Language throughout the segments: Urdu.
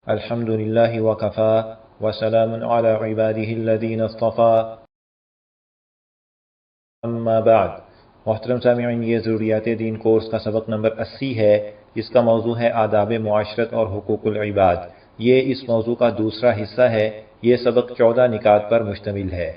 الحمد للہ وکفا وسلام علی عبادہ الذین اصطفیٰ اما بعد۔ محترم سامعین، یہ ضروریات دین کورس کا سبق نمبر 80 ہے، جس کا موضوع ہے آداب معاشرت اور حقوق العباد۔ یہ اس موضوع کا دوسرا حصہ ہے۔ یہ سبق 14 نکات پر مشتمل ہے۔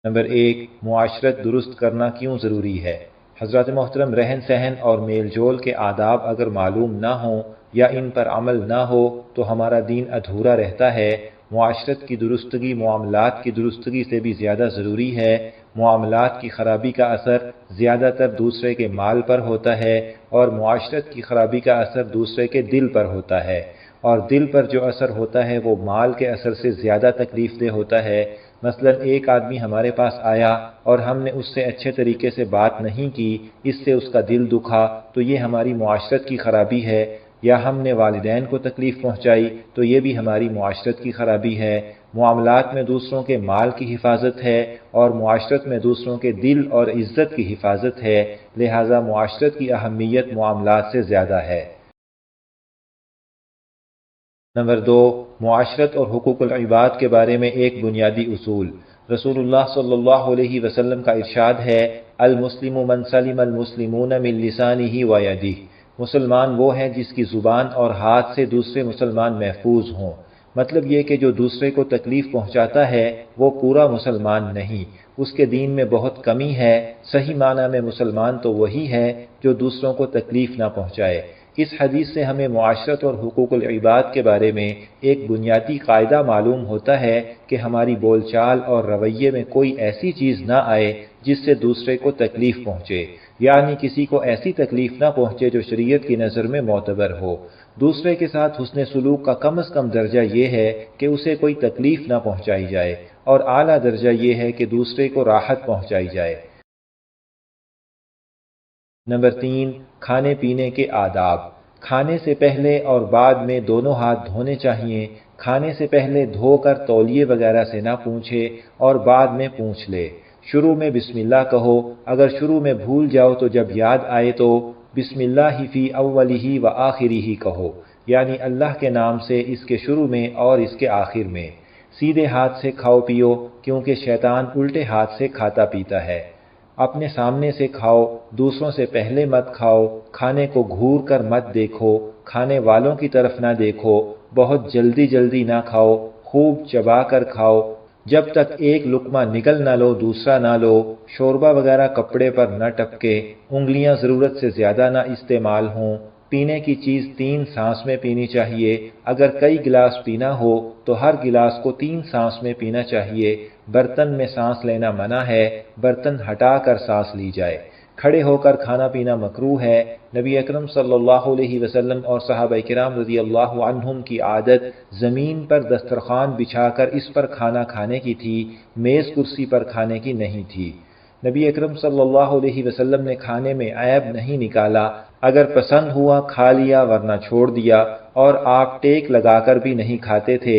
نمبر 1، معاشرت درست کرنا کیوں ضروری ہے؟ حضرات محترم، رہن سہن اور میل جول کے آداب اگر معلوم نہ ہوں یا ان پر عمل نہ ہو تو ہمارا دین ادھورا رہتا ہے۔ معاشرت کی درستگی معاملات کی درستگی سے بھی زیادہ ضروری ہے۔ معاملات کی خرابی کا اثر زیادہ تر دوسرے کے مال پر ہوتا ہے، اور معاشرت کی خرابی کا اثر دوسرے کے دل پر ہوتا ہے، اور دل پر جو اثر ہوتا ہے وہ مال کے اثر سے زیادہ تکلیف دہ ہوتا ہے۔ مثلا ایک آدمی ہمارے پاس آیا اور ہم نے اس سے اچھے طریقے سے بات نہیں کی، اس سے اس کا دل دکھا، تو یہ ہماری معاشرت کی خرابی ہے۔ یا ہم نے والدین کو تکلیف پہنچائی تو یہ بھی ہماری معاشرت کی خرابی ہے۔ معاملات میں دوسروں کے مال کی حفاظت ہے، اور معاشرت میں دوسروں کے دل اور عزت کی حفاظت ہے، لہذا معاشرت کی اہمیت معاملات سے زیادہ ہے۔ نمبر 2، معاشرت اور حقوق العباد کے بارے میں ایک بنیادی اصول۔ رسول اللہ صلی اللہ علیہ وسلم کا ارشاد ہے، المسلم من سلم المسلمون من لسانہ و یدہ۔ مسلمان وہ ہے جس کی زبان اور ہاتھ سے دوسرے مسلمان محفوظ ہوں۔ مطلب یہ کہ جو دوسرے کو تکلیف پہنچاتا ہے وہ پورا مسلمان نہیں، اس کے دین میں بہت کمی ہے۔ صحیح معنی میں مسلمان تو وہی ہے جو دوسروں کو تکلیف نہ پہنچائے۔ اس حدیث سے ہمیں معاشرت اور حقوق العباد کے بارے میں ایک بنیادی قاعدہ معلوم ہوتا ہے کہ ہماری بول چال اور رویے میں کوئی ایسی چیز نہ آئے جس سے دوسرے کو تکلیف پہنچے، یعنی کسی کو ایسی تکلیف نہ پہنچے جو شریعت کی نظر میں معتبر ہو۔ دوسرے کے ساتھ حسن سلوک کا کم از کم درجہ یہ ہے کہ اسے کوئی تکلیف نہ پہنچائی جائے، اور اعلیٰ درجہ یہ ہے کہ دوسرے کو راحت پہنچائی جائے۔ نمبر 3، کھانے پینے کے آداب۔ کھانے سے پہلے اور بعد میں دونوں ہاتھ دھونے چاہیے۔ کھانے سے پہلے دھو کر تولیے وغیرہ سے نہ پونچھے اور بعد میں پونچھ لے۔ شروع میں بسم اللہ کہو، اگر شروع میں بھول جاؤ تو جب یاد آئے تو بسم اللہ فی اولہ و آخرہ کہو، یعنی اللہ کے نام سے اس کے شروع میں اور اس کے آخر میں۔ سیدھے ہاتھ سے کھاؤ پیو، کیونکہ شیطان الٹے ہاتھ سے کھاتا پیتا ہے۔ اپنے سامنے سے کھاؤ، دوسروں سے پہلے مت کھاؤ۔ کھانے کو گھور کر مت دیکھو، کھانے والوں کی طرف نہ دیکھو۔ بہت جلدی جلدی نہ کھاؤ، خوب چبا کر کھاؤ۔ جب تک ایک لقمہ نگل نہ لو دوسرا نہ لو۔ شوربہ وغیرہ کپڑے پر نہ ٹپکے۔ انگلیاں ضرورت سے زیادہ نہ استعمال ہوں۔ پینے کی چیز 3 سانس میں پینی چاہیے۔ اگر کئی گلاس پینا ہو تو ہر گلاس کو 3 سانس میں پینا چاہیے۔ برتن میں سانس لینا منع ہے، برتن ہٹا کر سانس لی جائے۔ کھڑے ہو کر کھانا پینا مکروہ ہے۔ نبی اکرم صلی اللہ علیہ وسلم اور صحابہ کرام رضی اللہ عنہم کی عادت زمین پر دسترخوان بچھا کر اس پر کھانا کھانے کی تھی، میز کرسی پر کھانے کی نہیں تھی۔ نبی اکرم صلی اللہ علیہ وسلم نے کھانے میں عیب نہیں نکالا۔ اگر پسند ہوا کھا لیا ورنہ چھوڑ دیا، اور آپ ٹیک لگا کر بھی نہیں کھاتے تھے۔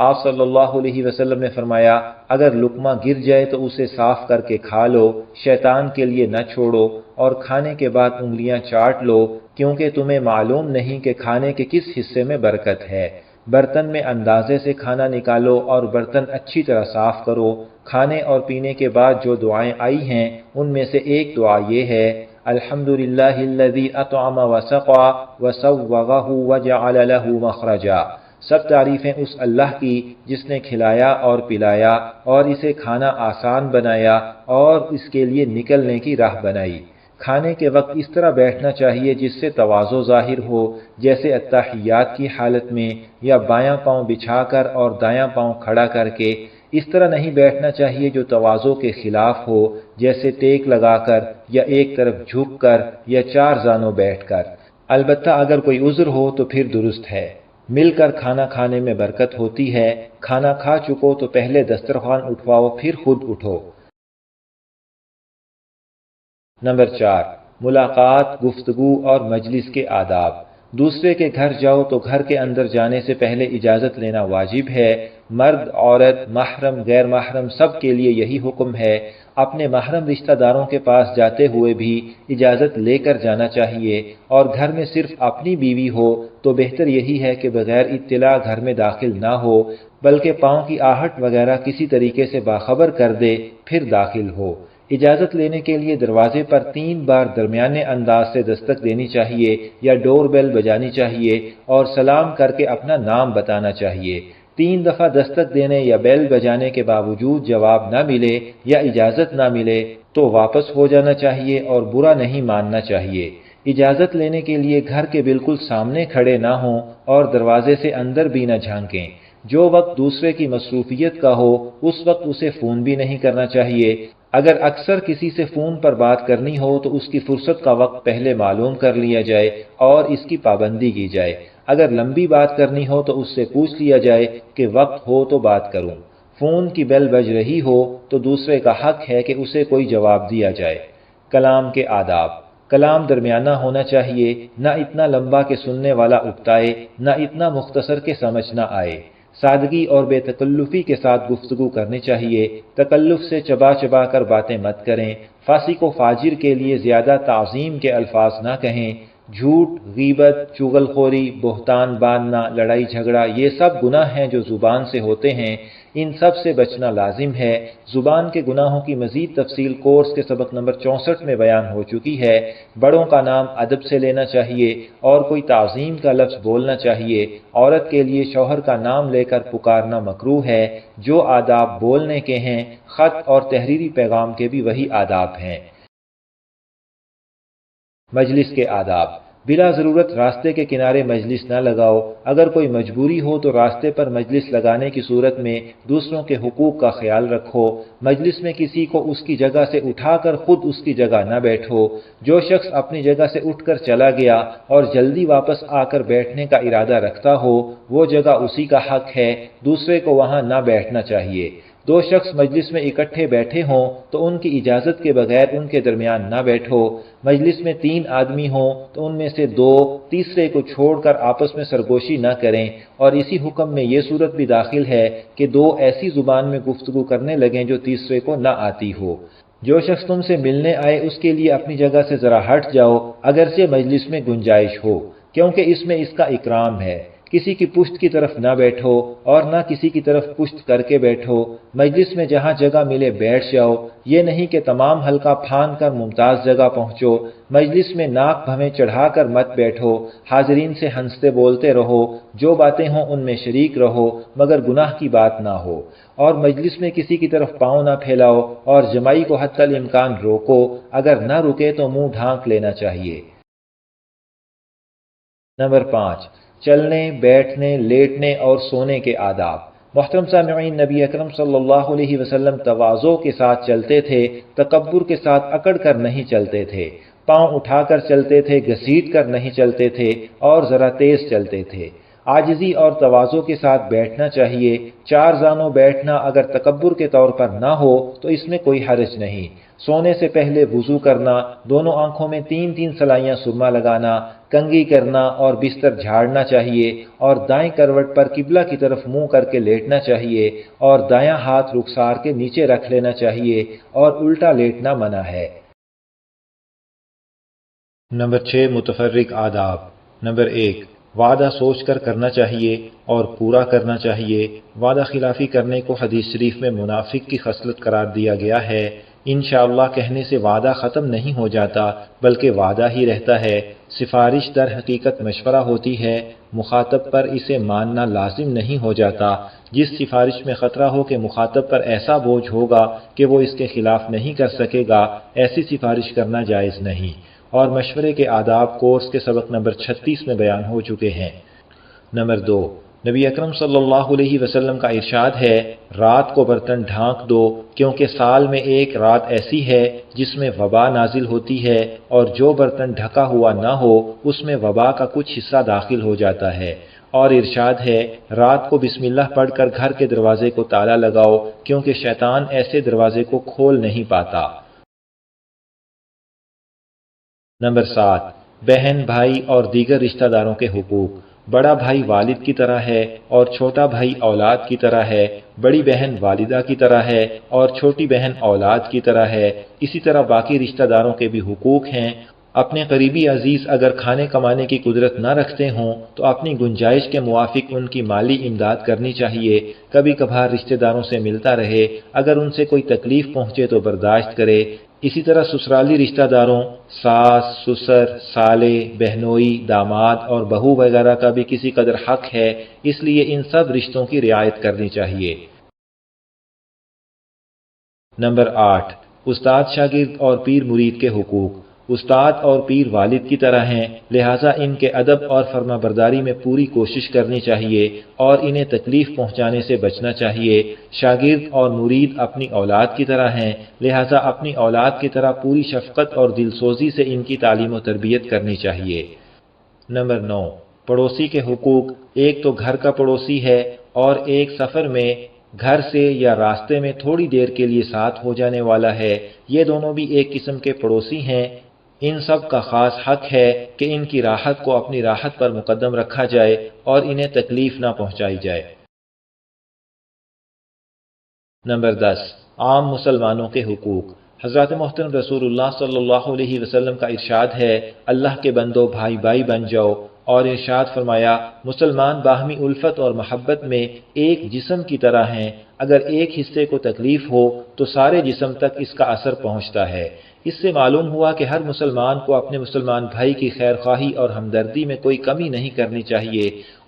آپ صلی اللہ علیہ وسلم نے فرمایا، اگر لقمہ گر جائے تو اسے صاف کر کے کھا لو، شیطان کے لیے نہ چھوڑو، اور کھانے کے بعد انگلیاں چاٹ لو، کیونکہ تمہیں معلوم نہیں کہ کھانے کے کس حصے میں برکت ہے۔ برتن میں اندازے سے کھانا نکالو اور برتن اچھی طرح صاف کرو۔ کھانے اور پینے کے بعد جو دعائیں آئی ہیں ان میں سے ایک دعا یہ ہے، الحمدللہ الذی اطعم وسقى وسوغہ وجعل لہ مخرجا۔ سب تعریفیں اس اللہ کی جس نے کھلایا اور پلایا اور اسے کھانا آسان بنایا اور اس کے لیے نکلنے کی راہ بنائی۔ کھانے کے وقت اس طرح بیٹھنا چاہیے جس سے تواضع ظاہر ہو، جیسے اتحیات کی حالت میں، یا بایاں پاؤں بچھا کر اور دایاں پاؤں کھڑا کر کے۔ اس طرح نہیں بیٹھنا چاہیے جو تواضع کے خلاف ہو، جیسے ٹیک لگا کر یا ایک طرف جھک کر یا 4 زانوں بیٹھ کر۔ البتہ اگر کوئی عذر ہو تو پھر درست ہے۔ مل کر کھانا کھانے میں برکت ہوتی ہے۔ کھانا کھا چکو تو پہلے دسترخوان اٹھواؤ پھر خود اٹھو۔ نمبر 4، ملاقات، گفتگو اور مجلس کے آداب۔ دوسرے کے گھر جاؤ تو گھر کے اندر جانے سے پہلے اجازت لینا واجب ہے۔ مرد، عورت، محرم، غیر محرم سب کے لیے یہی حکم ہے۔ اپنے محرم رشتہ داروں کے پاس جاتے ہوئے بھی اجازت لے کر جانا چاہیے، اور گھر میں صرف اپنی بیوی ہو تو بہتر یہی ہے کہ بغیر اطلاع گھر میں داخل نہ ہو، بلکہ پاؤں کی آہٹ وغیرہ کسی طریقے سے باخبر کر دے پھر داخل ہو۔ اجازت لینے کے لیے دروازے پر 3 بار درمیانے انداز سے دستک دینی چاہیے یا ڈور بیل بجانی چاہیے اور سلام کر کے اپنا نام بتانا چاہیے۔ 3 دفعہ دستک دینے یا بیل بجانے کے باوجود جواب نہ ملے یا اجازت نہ ملے تو واپس ہو جانا چاہیے اور برا نہیں ماننا چاہیے۔ اجازت لینے کے لیے گھر کے بالکل سامنے کھڑے نہ ہوں اور دروازے سے اندر بھی نہ جھانکیں۔ جو وقت دوسرے کی مصروفیت کا ہو اس وقت اسے فون بھی نہیں کرنا چاہیے۔ اگر اکثر کسی سے فون پر بات کرنی ہو تو اس کی فرصت کا وقت پہلے معلوم کر لیا جائے اور اس کی پابندی کی جائے۔ اگر لمبی بات کرنی ہو تو اس سے پوچھ لیا جائے کہ وقت ہو تو بات کروں۔ فون کی بیل بج رہی ہو تو دوسرے کا حق ہے کہ اسے کوئی جواب دیا جائے۔ کلام کے آداب: کلام درمیانہ ہونا چاہیے، نہ اتنا لمبا کہ سننے والا اکتائے، نہ اتنا مختصر کہ سمجھ نہ آئے۔ سادگی اور بے تکلفی کے ساتھ گفتگو کرنی چاہیے، تکلف سے چبا چبا کر باتیں مت کریں، فاسق و فاجر کے لیے زیادہ تعظیم کے الفاظ نہ کہیں، جھوٹ، غیبت، چغل خوری، بہتان باندھنا، لڑائی جھگڑا یہ سب گناہ ہیں جو زبان سے ہوتے ہیں، ان سب سے بچنا لازم ہے۔ زبان کے گناہوں کی مزید تفصیل کورس کے سبق نمبر 64 میں بیان ہو چکی ہے۔ بڑوں کا نام ادب سے لینا چاہیے اور کوئی تعظیم کا لفظ بولنا چاہیے۔ عورت کے لیے شوہر کا نام لے کر پکارنا مکروہ ہے۔ جو آداب بولنے کے ہیں، خط اور تحریری پیغام کے بھی وہی آداب ہیں۔ مجلس کے آداب: بلا ضرورت راستے کے کنارے مجلس نہ لگاؤ۔ اگر کوئی مجبوری ہو تو راستے پر مجلس لگانے کی صورت میں دوسروں کے حقوق کا خیال رکھو۔ مجلس میں کسی کو اس کی جگہ سے اٹھا کر خود اس کی جگہ نہ بیٹھو۔ جو شخص اپنی جگہ سے اٹھ کر چلا گیا اور جلدی واپس آ کر بیٹھنے کا ارادہ رکھتا ہو وہ جگہ اسی کا حق ہے، دوسرے کو وہاں نہ بیٹھنا چاہیے۔ 2 شخص مجلس میں اکٹھے بیٹھے ہوں تو ان کی اجازت کے بغیر ان کے درمیان نہ بیٹھو۔ مجلس میں 3 آدمی ہوں تو ان میں سے 2 تیسرے کو چھوڑ کر آپس میں سرگوشی نہ کریں، اور اسی حکم میں یہ صورت بھی داخل ہے کہ 2 ایسی زبان میں گفتگو کرنے لگیں جو تیسرے کو نہ آتی ہو۔ جو شخص تم سے ملنے آئے اس کے لیے اپنی جگہ سے ذرا ہٹ جاؤ اگرچہ مجلس میں گنجائش ہو، کیونکہ اس میں اس کا اکرام ہے۔ کسی کی پشت کی طرف نہ بیٹھو اور نہ کسی کی طرف پشت کر کے بیٹھو۔ مجلس میں جہاں جگہ ملے بیٹھ جاؤ، یہ نہیں کہ تمام حلقہ پھان کر ممتاز جگہ پہنچو۔ مجلس میں ناک بھویں چڑھا کر مت بیٹھو، حاضرین سے ہنستے بولتے رہو، جو باتیں ہوں ان میں شریک رہو مگر گناہ کی بات نہ ہو، اور مجلس میں کسی کی طرف پاؤں نہ پھیلاؤ اور جمائی کو حتی الامکان روکو، اگر نہ رکے تو منہ ڈھانک لینا چاہیے۔ نمبر 5، چلنے، بیٹھنے، لیٹنے اور سونے کے آداب۔ محترم سامعین، نبی اکرم صلی اللہ علیہ وسلم تواضع کے ساتھ چلتے تھے، تکبر کے ساتھ اکڑ کر نہیں چلتے تھے، پاؤں اٹھا کر چلتے تھے، گھسیٹ کر نہیں چلتے تھے اور ذرا تیز چلتے تھے۔ عاجزی اور تواضع کے ساتھ بیٹھنا چاہیے۔ 4 زانوں بیٹھنا اگر تکبر کے طور پر نہ ہو تو اس میں کوئی حرج نہیں۔ سونے سے پہلے وضو کرنا، دونوں آنکھوں میں 3 سلائیاں سرما لگانا، کنگھی کرنا اور بستر جھاڑنا چاہیے، اور دائیں کروٹ پر قبلہ کی طرف منہ کر کے لیٹنا چاہیے، اور دایاں ہاتھ رخسار کے نیچے رکھ لینا چاہیے، اور الٹا لیٹنا منع ہے۔ نمبر 6، متفرق آداب۔ نمبر 1، وعدہ سوچ کر کرنا چاہیے اور پورا کرنا چاہیے۔ وعدہ خلافی کرنے کو حدیث شریف میں منافق کی خصلت قرار دیا گیا ہے۔ انشاءاللہ کہنے سے وعدہ ختم نہیں ہو جاتا بلکہ وعدہ ہی رہتا ہے۔ سفارش در حقیقت مشورہ ہوتی ہے، مخاطب پر اسے ماننا لازم نہیں ہو جاتا۔ جس سفارش میں خطرہ ہو کہ مخاطب پر ایسا بوجھ ہوگا کہ وہ اس کے خلاف نہیں کر سکے گا، ایسی سفارش کرنا جائز نہیں، اور مشورے کے آداب کورس کے سبق نمبر 36 میں بیان ہو چکے ہیں۔ نمبر 2، نبی اکرم صلی اللہ علیہ وسلم کا ارشاد ہے، رات کو برتن ڈھانک دو، کیونکہ سال میں ایک رات ایسی ہے جس میں وبا نازل ہوتی ہے، اور جو برتن ڈھکا ہوا نہ ہو اس میں وبا کا کچھ حصہ داخل ہو جاتا ہے۔ اور ارشاد ہے، رات کو بسم اللہ پڑھ کر گھر کے دروازے کو تالا لگاؤ، کیونکہ شیطان ایسے دروازے کو کھول نہیں پاتا۔ نمبر 7، بہن، بھائی اور دیگر رشتہ داروں کے حقوق۔ بڑا بھائی والد کی طرح ہے اور چھوٹا بھائی اولاد کی طرح ہے، بڑی بہن والدہ کی طرح ہے اور چھوٹی بہن اولاد کی طرح ہے۔ اسی طرح باقی رشتہ داروں کے بھی حقوق ہیں۔ اپنے قریبی عزیز اگر کھانے کمانے کی قدرت نہ رکھتے ہوں تو اپنی گنجائش کے موافق ان کی مالی امداد کرنی چاہیے، کبھی کبھار رشتہ داروں سے ملتا رہے، اگر ان سے کوئی تکلیف پہنچے تو برداشت کرے۔ اسی طرح سسرالی رشتہ داروں، ساس، سسر، سالے، بہنوئی، داماد اور بہو وغیرہ کا بھی کسی قدر حق ہے، اس لیے ان سب رشتوں کی رعایت کرنی چاہیے۔ نمبر 8، استاد شاگرد اور پیر مرید کے حقوق۔ استاد اور پیر والد کی طرح ہیں، لہٰذا ان کے ادب اور فرما برداری میں پوری کوشش کرنی چاہیے اور انہیں تکلیف پہنچانے سے بچنا چاہیے۔ شاگرد اور مرید اپنی اولاد کی طرح ہیں، لہٰذا اپنی اولاد کی طرح پوری شفقت اور دلسوزی سے ان کی تعلیم و تربیت کرنی چاہیے۔ نمبر 9، پڑوسی کے حقوق۔ ایک تو گھر کا پڑوسی ہے اور ایک سفر میں گھر سے یا راستے میں تھوڑی دیر کے لیے ساتھ ہو جانے والا ہے، یہ دونوں بھی ایک قسم کے پڑوسی ہیں۔ ان سب کا خاص حق ہے کہ ان کی راحت کو اپنی راحت پر مقدم رکھا جائے اور انہیں تکلیف نہ پہنچائی جائے۔ نمبر 10، عام مسلمانوں کے حقوق۔ حضرت محترم رسول اللہ صلی اللہ علیہ وسلم کا ارشاد ہے، اللہ کے بندو بھائی بھائی بن جاؤ، اور ارشاد فرمایا، مسلمان باہمی الفت اور محبت میں ایک جسم کی طرح ہیں، اگر ایک حصے کو تکلیف ہو تو سارے جسم تک اس کا اثر پہنچتا ہے۔ اس سے معلوم ہوا کہ ہر مسلمان کو اپنے مسلمان بھائی کی خیر خواہی اور ہمدردی میں کوئی کمی نہیں کرنی چاہیے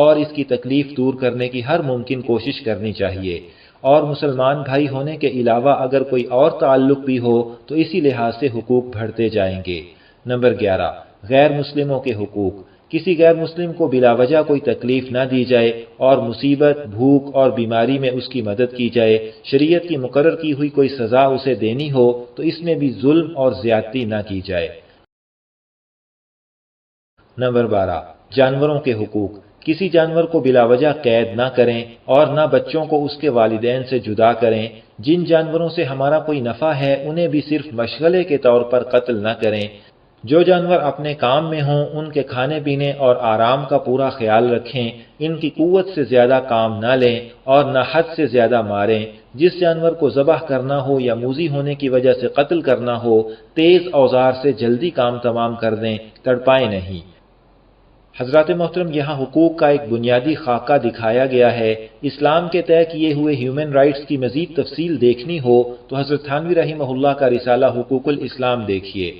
اور اس کی تکلیف دور کرنے کی ہر ممکن کوشش کرنی چاہیے، اور مسلمان بھائی ہونے کے علاوہ اگر کوئی اور تعلق بھی ہو تو اسی لحاظ سے حقوق بڑھتے جائیں گے۔ نمبر 11، غیر مسلموں کے حقوق۔ کسی غیر مسلم کو بلا وجہ کوئی تکلیف نہ دی جائے اور مصیبت، بھوک اور بیماری میں اس کی مدد کی جائے۔ شریعت کی مقرر کی ہوئی کوئی سزا اسے دینی ہو تو اس میں بھی ظلم اور زیادتی نہ کی جائے۔ نمبر 12، جانوروں کے حقوق۔ کسی جانور کو بلا وجہ قید نہ کریں اور نہ بچوں کو اس کے والدین سے جدا کریں۔ جن جانوروں سے ہمارا کوئی نفع ہے انہیں بھی صرف مشغلے کے طور پر قتل نہ کریں۔ جو جانور اپنے کام میں ہوں ان کے کھانے پینے اور آرام کا پورا خیال رکھیں، ان کی قوت سے زیادہ کام نہ لیں اور نہ حد سے زیادہ ماریں۔ جس جانور کو ذبح کرنا ہو یا موذی ہونے کی وجہ سے قتل کرنا ہو، تیز اوزار سے جلدی کام تمام کر دیں، تڑپائیں نہیں۔ حضرات محترم، یہاں حقوق کا ایک بنیادی خاکہ دکھایا گیا ہے۔ اسلام کے طے کیے ہوئے ہیومن رائٹس کی مزید تفصیل دیکھنی ہو تو حضرت تھانوی رحمہ اللہ کا رسالہ حقوق الاسلام دیکھیے۔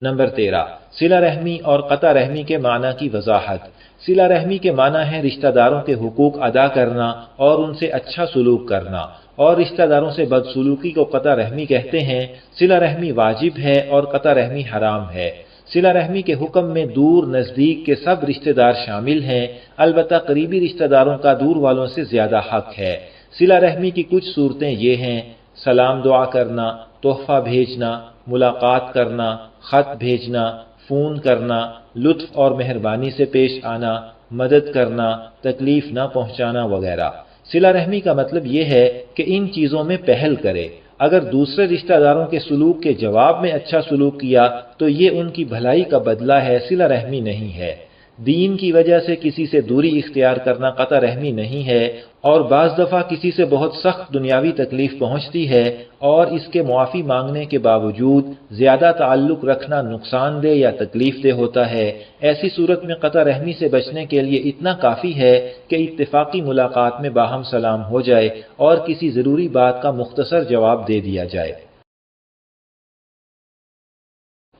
نمبر 13، صلہ رحمی اور قطع رحمی کے معنی کی وضاحت۔ صلہ رحمی کے معنی ہے رشتہ داروں کے حقوق ادا کرنا اور ان سے اچھا سلوک کرنا، اور رشتہ داروں سے بدسلوکی کو قطع رحمی کہتے ہیں۔ صلہ رحمی واجب ہے اور قطع رحمی حرام ہے۔ صلہ رحمی کے حکم میں دور نزدیک کے سب رشتہ دار شامل ہیں، البتہ قریبی رشتہ داروں کا دور والوں سے زیادہ حق ہے۔ صلہ رحمی کی کچھ صورتیں یہ ہیں: سلام دعا کرنا، تحفہ بھیجنا، ملاقات کرنا، خط بھیجنا، فون کرنا، لطف اور مہربانی سے پیش آنا، مدد کرنا، تکلیف نہ پہنچانا وغیرہ۔ صلہ رحمی کا مطلب یہ ہے کہ ان چیزوں میں پہل کرے۔ اگر دوسرے رشتہ داروں کے سلوک کے جواب میں اچھا سلوک کیا تو یہ ان کی بھلائی کا بدلہ ہے، صلہ رحمی نہیں ہے۔ دین کی وجہ سے کسی سے دوری اختیار کرنا قطع رحمی نہیں ہے، اور بعض دفعہ کسی سے بہت سخت دنیاوی تکلیف پہنچتی ہے اور اس کے معافی مانگنے کے باوجود زیادہ تعلق رکھنا نقصان دہ یا تکلیف دہ ہوتا ہے۔ ایسی صورت میں قطع رحمی سے بچنے کے لیے اتنا کافی ہے کہ اتفاقی ملاقات میں باہم سلام ہو جائے اور کسی ضروری بات کا مختصر جواب دے دیا جائے۔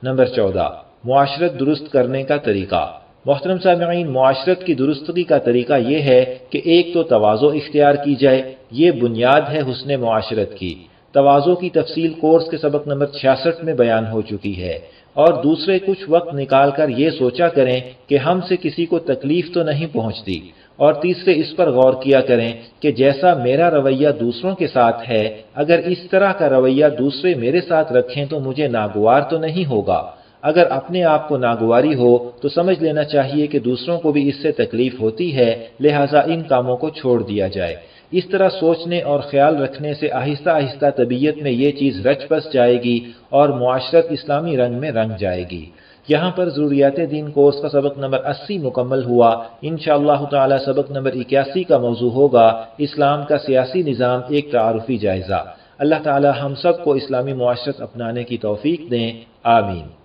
نمبر 14، معاشرت درست کرنے کا طریقہ۔ محترم سامعین، معاشرت کی درستگی کا طریقہ یہ ہے کہ ایک تو تواضع اختیار کی جائے، یہ بنیاد ہے حسن معاشرت کی۔ تواضع کی تفصیل کورس کے سبق نمبر 66 میں بیان ہو چکی ہے۔ اور دوسرے، کچھ وقت نکال کر یہ سوچا کریں کہ ہم سے کسی کو تکلیف تو نہیں پہنچتی، اور تیسرے، اس پر غور کیا کریں کہ جیسا میرا رویہ دوسروں کے ساتھ ہے، اگر اس طرح کا رویہ دوسرے میرے ساتھ رکھیں تو مجھے ناگوار تو نہیں ہوگا۔ اگر اپنے آپ کو ناگواری ہو تو سمجھ لینا چاہیے کہ دوسروں کو بھی اس سے تکلیف ہوتی ہے، لہٰذا ان کاموں کو چھوڑ دیا جائے۔ اس طرح سوچنے اور خیال رکھنے سے آہستہ آہستہ طبیعت میں یہ چیز رچ بس جائے گی اور معاشرت اسلامی رنگ میں رنگ جائے گی۔ یہاں پر ضروریات دین کورس کا سبق نمبر 80 مکمل ہوا۔ انشاءاللہ تعالی سبق نمبر 81 کا موضوع ہوگا اسلام کا سیاسی نظام ایک تعارفی جائزہ۔ اللہ تعالی ہم سب کو اسلامی معاشرت اپنانے کی توفیق دیں، آمین۔